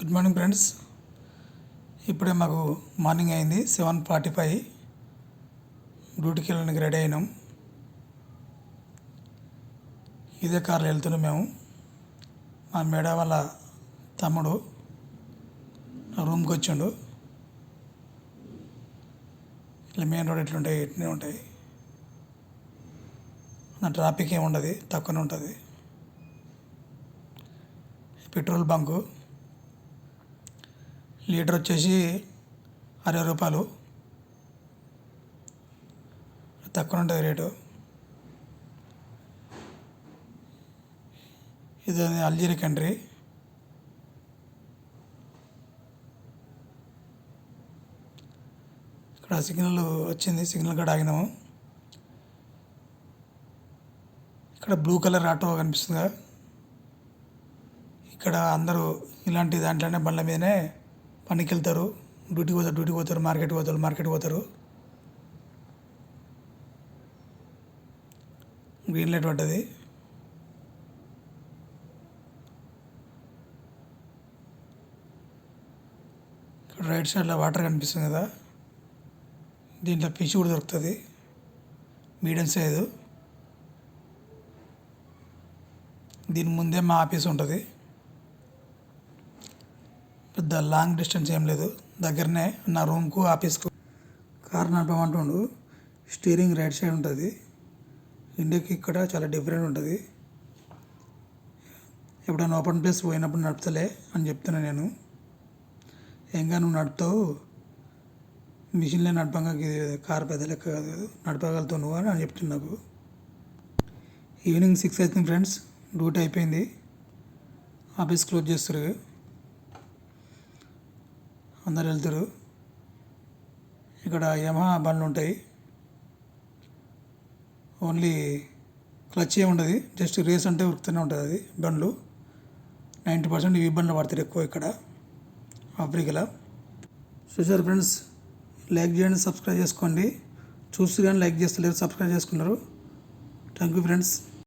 Good morning friends. ఇప్పుడే మాకు morning అయింది 7:45. డ్యూటీకి వెళ్ళడానికి రెడీ అయినాం. ఇదే కార్లో వెళ్తున్నాం మేము. మా మేడం వాళ్ళ తమ్ముడు నా రూమ్కి వచ్చిండు. ఇట్లా మెయిన్ రోడ్ ఎట్లుంటాయి ఎట్లనే ఉంటాయి. నా ట్రాఫిక్ ఏమి ఉండదు, తక్కువనే ఉంటుంది. పెట్రోల్ బంకు లీటర్ వచ్చేసి 60 రూపాయలు, తక్కువ ఉంటుంది రేటు. ఇది అల్జీరియా కంట్రీ. ఇక్కడ సిగ్నల్ వచ్చింది, సిగ్నల్ కాడ ఆగినాము. ఇక్కడ బ్లూ కలర్ ఆటో కనిపిస్తుందిగా. ఇక్కడ అందరూ ఇలాంటి దాంట్లోనే బండ్ల మీదనే పనికి వెళ్తారు. డ్యూటీకి పోతారు, మార్కెట్కి పోతారు. గ్రీన్ లైట్ పడ్డది. ఇక్కడ రైట్ సైడ్లో వాటర్ కనిపిస్తుంది కదా, దీంట్లో ఫిష్ కూడా దొరుకుతుంది, మీడియం సైజు. దీని ముందే మా ఆఫీస్ ఉంటుంది. పెద్ద లాంగ్ డిస్టెన్స్ ఏం లేదు, దగ్గరనే నా రూమ్కు ఆఫీస్కు. కార్ నడపమంటుండు. స్టీరింగ్ రైట్ సైడ్ ఉంటుంది. ఇండియాకి ఇక్కడ చాలా డిఫరెంట్ ఉంటుంది. ఎప్పుడైనా ఓపెన్ ప్లేస్ పోయినప్పుడు నడుపుతలే అని చెప్తున్నా నేను. ఏంగా నువ్వు నడుపుతావు, మిషన్లే నడపంగా, కార్ పెద్ద లెక్క కాదు, నడపగలుగుతావు నువ్వు అని చెప్తున్నా నాకు. ఈవినింగ్ 6 అవుతుంది ఫ్రెండ్స్. డ్యూటీ అయిపోయింది, ఆఫీస్ క్లోజ్ చేస్తారు, అందరు వెళ్తారు. ఇక్కడ యమహా బండ్లు ఉంటాయి. ఓన్లీ క్లచ్ ఏమి ఉండదు, జస్ట్ రేస్ అంటే ఉరుకుతూనే ఉంటుంది అది. బండ్లు 90% ఈ బండ్లు వాడతారు ఎక్కువ ఇక్కడ ఆఫ్రికాలో. చూసారు ఫ్రెండ్స్, లైక్ చేయండి, సబ్స్క్రైబ్ చేసుకోండి. చూసి కానీ లైక్ చేస్తలేరు, సబ్స్క్రైబ్ చేసుకున్నారు. Thank you friends.